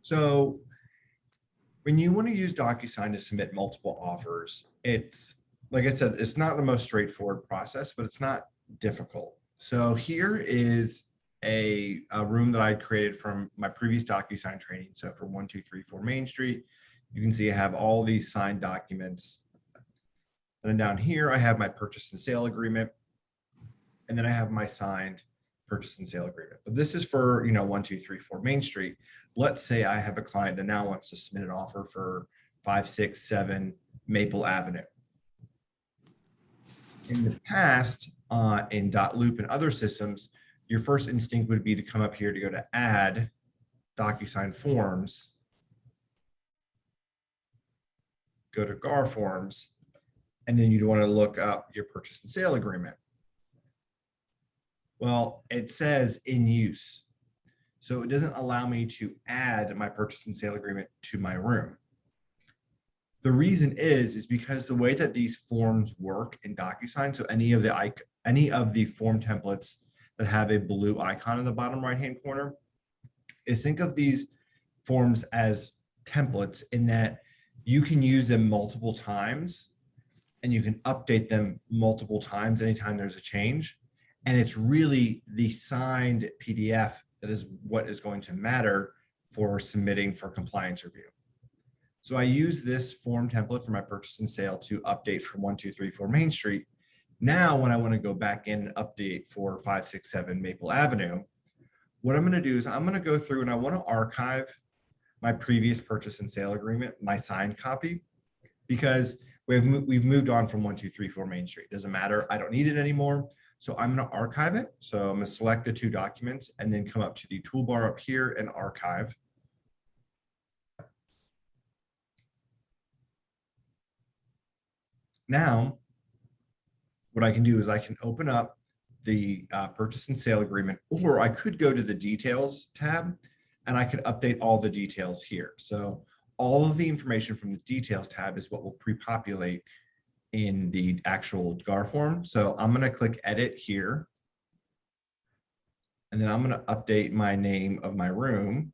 So when you want to use Docusign to submit multiple offers, it's, like I said, it's not the most straightforward process, but it's not difficult. So here is a room that I created from my previous Docusign training. So for 1234 Main Street, you can see I have all these signed documents. And then down here, I have my purchase and sale agreement. And then I have my signed purchase and sale agreement. But this is for, 1234 Main Street. Let's say I have a client that now wants to submit an offer for 567 Maple Avenue. In the past, in .loop and other systems, your first instinct would be to come up here to go to Add, Docusign Forms, go to GAR Forms, and then you'd want to look up your purchase and sale agreement. Well, it says in use. So it doesn't allow me to add my purchase and sale agreement to my room. The reason is because the way that these forms work in Docusign, so any of the form templates that have a blue icon in the bottom right-hand corner, is think of these forms as templates in that you can use them multiple times and you can update them multiple times anytime there's a change. And it's really the signed PDF that is what is going to matter for submitting for compliance review. So I use this form template for my purchase and sale to update for 1234 Main Street. Now, when I want to go back in and update for 567 Maple Avenue, what I'm going to do is I'm going to go through and I want to archive my previous purchase and sale agreement, my signed copy, because we've moved on from 1234 Main Street. Doesn't matter. I don't need it anymore. So I'm going to archive it. So I'm going to select the two documents and then come up to the toolbar up here and archive. Now, what I can do is I can open up the purchase and sale agreement, or I could go to the details tab and I could update all the details here. So all of the information from the details tab is what will pre-populate in the actual GAR form. So I'm going to click edit here. And then I'm going to update my name of my room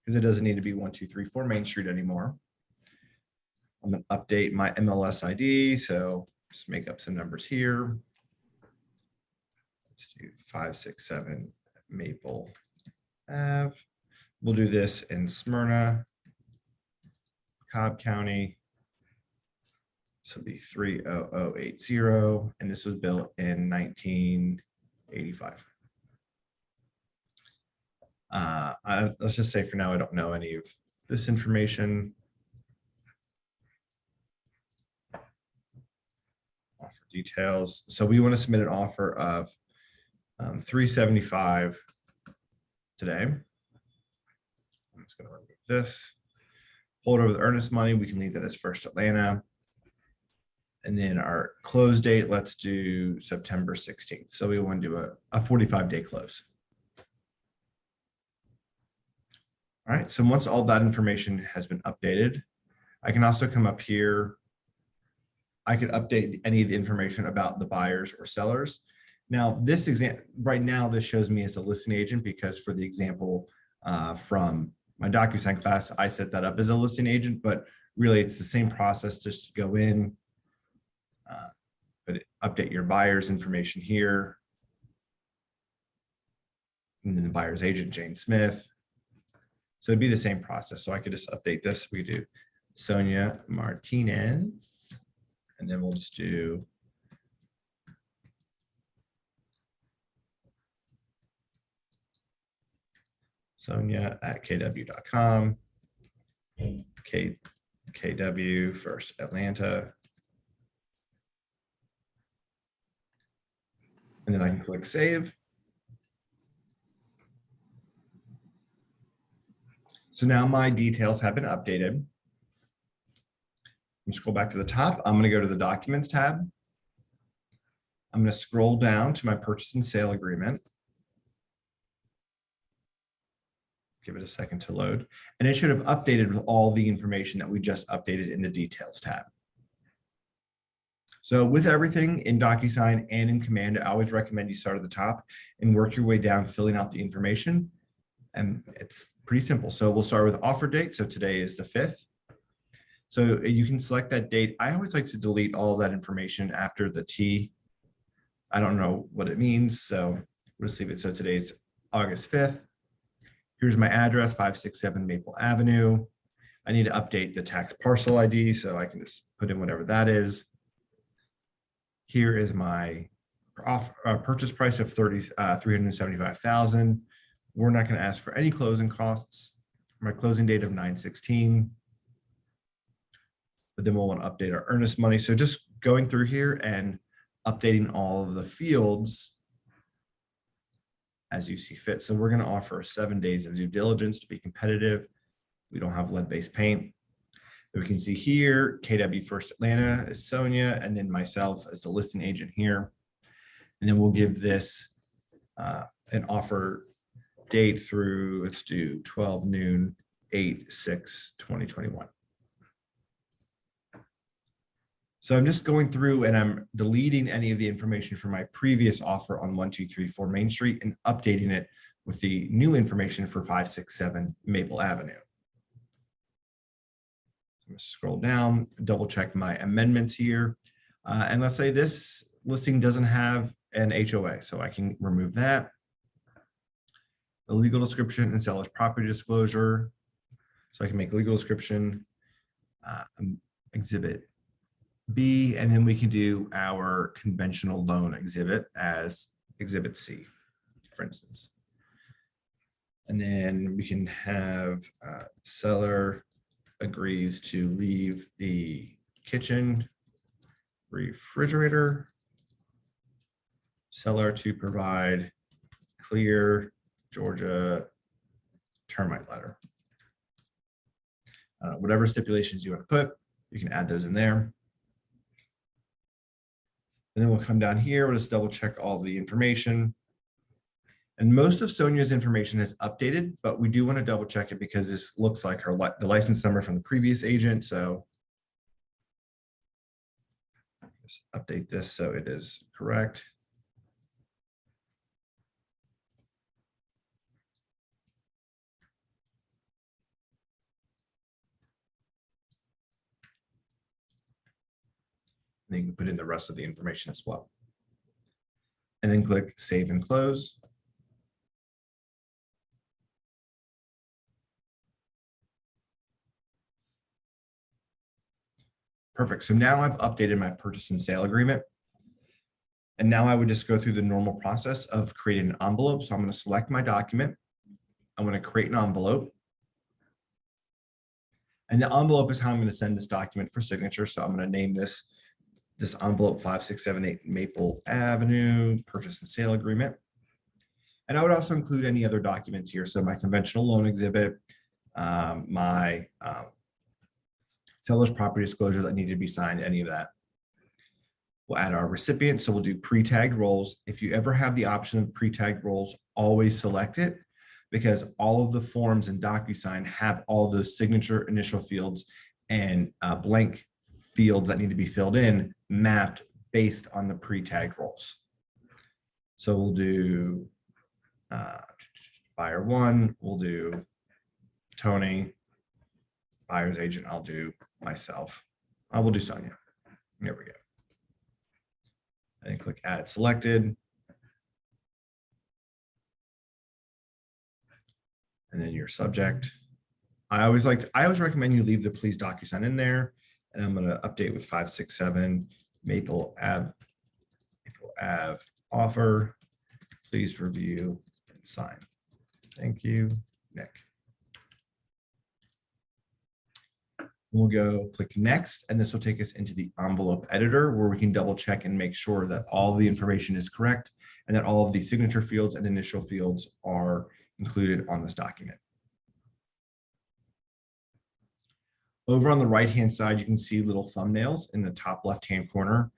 because it doesn't need to be 1234 Main Street anymore. I'm going to update my MLS ID. So just make up some numbers here. Let's do 567 Maple Ave. We'll do this in Smyrna, Cobb County. So it'll be 30080, and this was built in 1985. Let's just say for now, I don't know any of this information. Offer details. So we want to submit an offer of 375 today. I'm just going to remove this. Hold over the earnest money. We can leave that as First Atlanta. And then our close date, let's do September 16th. So we want to do a 45-day close. All right, so once all that information has been updated, I can also come up here. I could update any of the information about the buyers or sellers. Now, this example, right now, this shows me as a listing agent because for the example from my Docusign class, I set that up as a listing agent, but really it's the same process, just to go in, update your buyer's information here. And then the buyer's agent, Jane Smith. So it'd be the same process. So I could just update this. We do Sonia Martinez, and then we'll just do Sonia at kw.com, KW First Atlanta. And then I can click save. So now my details have been updated. I'm scroll back to the top. I'm going to go to the Documents tab. I'm going to scroll down to my Purchase and Sale Agreement. Give it a second to load. And it should have updated with all the information that we just updated in the Details tab. So with everything in Docusign and in Command, I always recommend you start at the top and work your way down, filling out the information. And it's pretty simple. So we'll start with offer date. So today is the 5th. So you can select that date. I always like to delete all of that information after the T. I don't know what it means, so we'll just leave it. So today's August 5th. Here's my address, 567 Maple Avenue. I need to update the tax parcel ID, so I can just put in whatever that is. Here is my purchase price of $375,000. We're not going to ask for any closing costs. My closing date of 9/16. But then we'll want to update our earnest money. So just going through here and updating all of the fields as you see fit. So we're going to offer 7 days of due diligence to be competitive. We don't have lead-based paint. But we can see here, KW First Atlanta is Sonia, and then myself as the listing agent here. And then we'll give this an offer date through, let's do 12 noon, 8/6/2021. So I'm just going through and I'm deleting any of the information from my previous offer on 1234 Main Street and updating it with the new information for 567 Maple Avenue. I'm going to scroll down, double check my amendments here. And let's say this listing doesn't have an HOA, so I can remove that. The legal description and seller's property disclosure. So I can make legal description, exhibit B, and then we can do our conventional loan exhibit as exhibit C, for instance. And then we can have seller agrees to leave the kitchen refrigerator, seller to provide clear Georgia termite letter. Whatever stipulations you want to put, you can add those in there. And then we'll come down here, we'll just double check all the information. And most of Sonia's information is updated, but we do want to double check it because this looks like her the license number from the previous agent. So just update this so it is correct. And then you can put in the rest of the information as well. And then click Save and Close. Perfect. So now I've updated my purchase and sale agreement. And now I would just go through the normal process of creating an envelope. So I'm going to select my document. I'm going to create an envelope. And the envelope is how I'm going to send this document for signature. So I'm going to name this envelope 5678 Maple Avenue purchase and sale agreement. And I would also include any other documents here. So my conventional loan exhibit, my seller's property disclosure that need to be signed, any of that. We'll add our recipient. So we'll do pre-tagged roles. If you ever have the option of pre-tagged roles, always select it because all of the forms in Docusign have all those signature initial fields and blank fields that need to be filled in mapped based on the pre-tagged roles. So we'll do buyer one, we'll do Tony, buyer's agent, I'll do myself. I will do Sonia. There we go. And then click add selected. And then your subject. I always recommend you leave the please Docusign in there. And I'm going to update with 567 Maple Ave offer. Please review and sign. Thank you, Nick. We'll go click next, and this will take us into the envelope editor where we can double check and make sure that all the information is correct and that all of the signature fields and initial fields are included on this document. Over on the right-hand side, you can see little thumbnails in the top left-hand corner.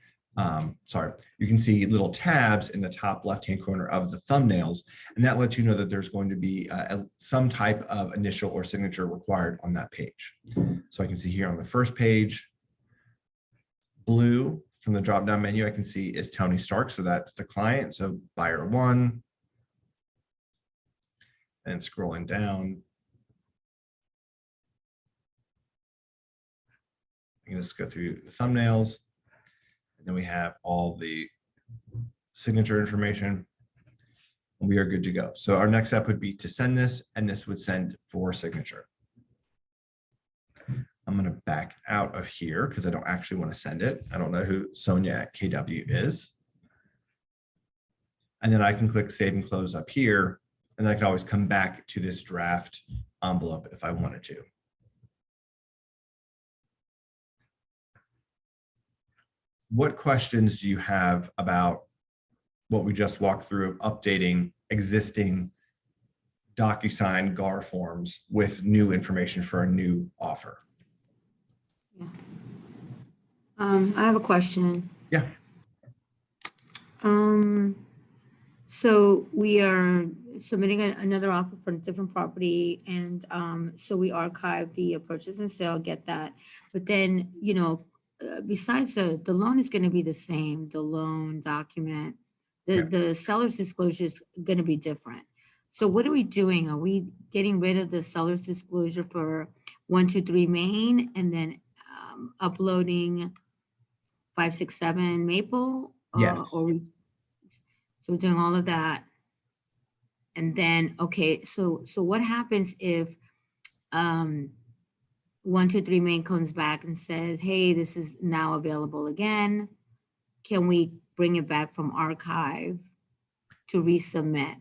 You can see little tabs in the top left-hand corner of the thumbnails, and that lets you know that there's going to be some type of initial or signature required on that page. So I can see here on the first page, blue from the drop-down menu, I can see is Tony Stark, so that's the client, so buyer one. And scrolling down, you can just go through the thumbnails. And then we have all the signature information. And we are good to go. So our next step would be to send this, and this would send for signature. I'm going to back out of here because I don't actually want to send it. I don't know who Sonia at KW is. And then I can click save and close up here. And I can always come back to this draft envelope if I wanted to. What questions do you have about what we just walked through of updating existing Docusign GAR forms with new information for a new offer? Yeah. I have a question. Yeah. So we are submitting another offer for a different property, and so we archive the purchase and sale, get that. But then, you know, besides the loan is going to be the same, the loan document, the seller's disclosure is going to be different. So what are we doing? Are we getting rid of the seller's disclosure for 123 Main and then uploading 567 Maple? Yes. Or so we're doing all of that. And then, okay, so what happens if 123 Main comes back and says, hey, this is now available again? Can we bring it back from archive to resubmit?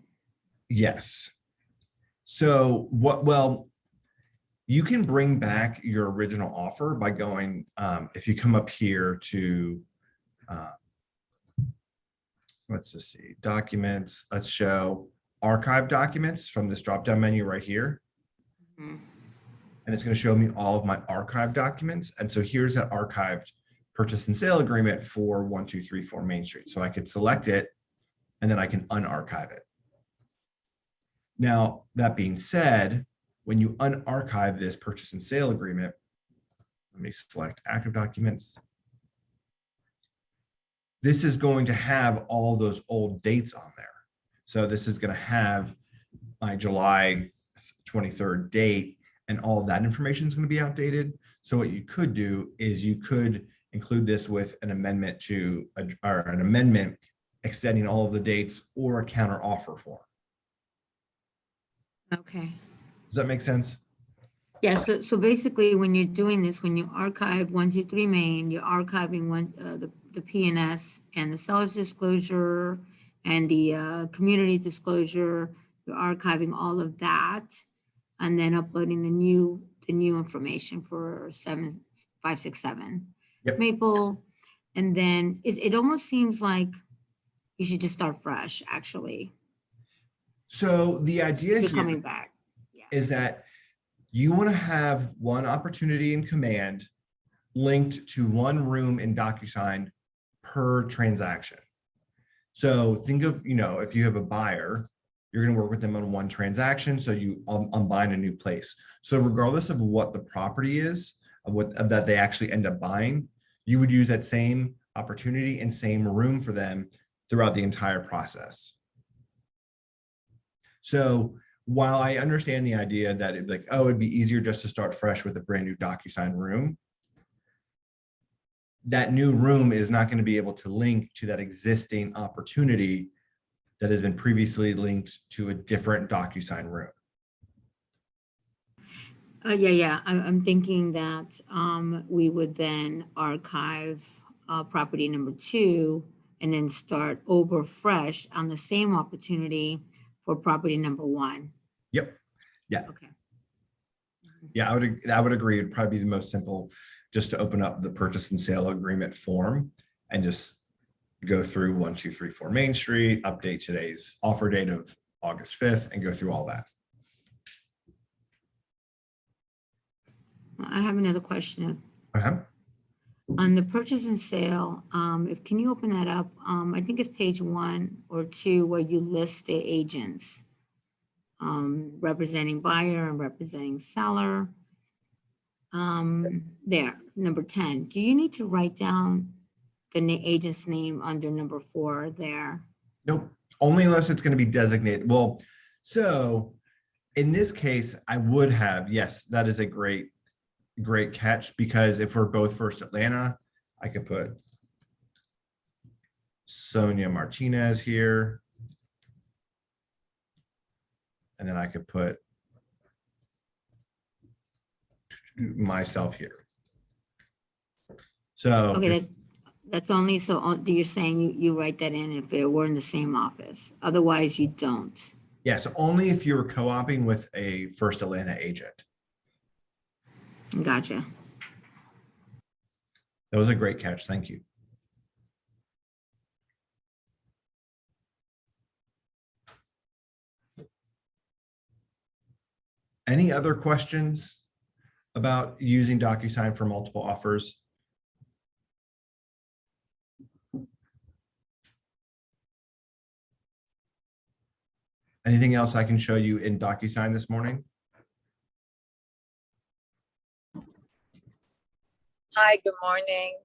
Yes. So well, you can bring back your original offer by going, if you come up here to, let's just see, documents, let's show archive documents from this drop-down menu right here. Mhm. And it's going to show me all of my archived documents. And so here's that archived purchase and sale agreement for 1234 Main Street. So I could select it and then I can unarchive it. Now, that being said, when you unarchive this purchase and sale agreement, let me select active documents. This is going to have all those old dates on there. So this is going to have my July 23rd date, and all of that information is going to be outdated. So what you could do is you could include this with an amendment to, or an amendment extending all of the dates or a counter offer form. Okay. Does that make sense? Yeah, so basically when you're doing this, when you archive 123 Main, you're archiving the PNS and the seller's disclosure and the community disclosure. You're archiving all of that and then uploading the new information for 567 Yep. Maple. And then it almost seems like you should just start fresh, actually. So the idea You're here coming back. Yeah. is that you want to have one opportunity in command linked to one room in Docusign per transaction. So think of, you know, if you have a buyer, you're going to work with them on one transaction. So you I'm buying a new place. So regardless of what the property is, of that they actually end up buying, you would use that same opportunity and same room for them throughout the entire process. So while I understand the idea that it'd be like, oh, it'd be easier just to start fresh with a brand new Docusign room, that new room is not going to be able to link to that existing opportunity that has been previously linked to a different Docusign room. Yeah. I'm thinking that we would then archive property number 2 and then start over fresh on the same opportunity for property number 1. Yep. Yeah. Okay. Yeah, I would agree. It'd probably be the most simple, just to open up the purchase and sale agreement form and just go through 1234 Main Street, update today's offer date of August 5th, and go through all that. I have another question. Uh-huh. On the purchase and sale, can you open that up? I think it's page 1 or 2 where you list the agents representing buyer and representing seller. There, number 10. Do you need to write down the agent's name under number 4 there? Nope, only unless it's going to be designated. Well, so In this case, I would have, yes, that is a great catch, because if we're both First Atlanta, I could put Sonia Martinez here. And then I could put myself here. So Okay, that's only, so you're saying you write that in if we're in the same office, otherwise you don't. yeah, so only if you're co-oping with a First Atlanta agent. Gotcha. That was a great catch. Thank you. Any other questions about using Docusign for multiple offers? Anything else I can show you in Docusign this morning? Hi, good morning.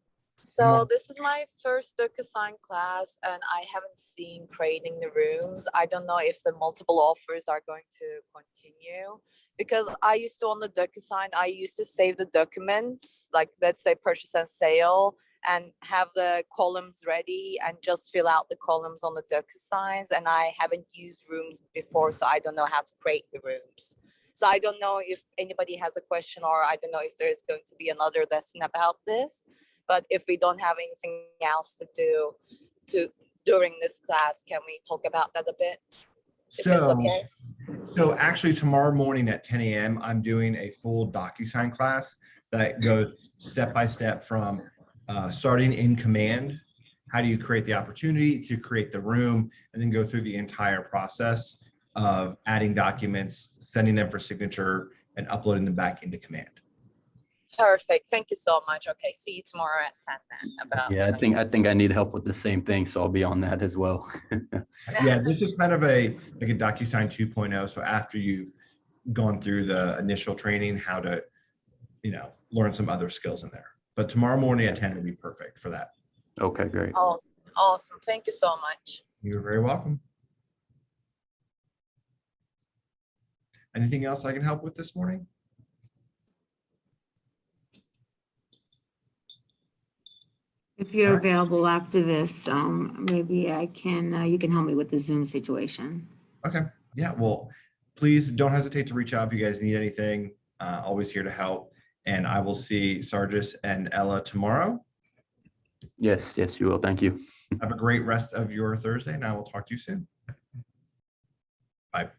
So morning. this is my first Docusign class and I haven't seen creating the rooms. I don't know if the multiple offers are going to continue because I used to on the Docusign, I used to save the documents, like let's say purchase and sale, and have the columns ready and just fill out the columns on the Docusigns. And I haven't used rooms before, so I don't know how to create the rooms. So I don't know if anybody has a question, or I don't know if there's going to be another lesson about this. But if we don't have anything else to do during this class, can we talk about that a bit? If it's okay. So actually tomorrow morning at 10 a.m., I'm doing a full Docusign class that goes step by step from starting in command. How do you create the opportunity to create the room, and then go through the entire process of adding documents, sending them for signature, and uploading them back into command. Perfect. Thank you so much. Okay, see you tomorrow at 10 then. About Yeah, I think I need help with the same thing, so I'll be on that as well. Yeah, this is kind of like a Docusign 2.0. So after you've gone through the initial training, how to, learn some other skills in there. But tomorrow morning at 10 will be perfect for that. Okay, great. Oh, awesome. Thank you so much. You're very welcome. Anything else I can help with this morning? If you're All right. available after this, maybe I can, you can help me with the Zoom situation. Okay. Yeah. Well, please don't hesitate to reach out if you guys need anything. Always here to help. And I will see Sargis and Ella tomorrow. Yes, you will. Thank you. Have a great rest of your Thursday, and I will talk to you soon. Bye.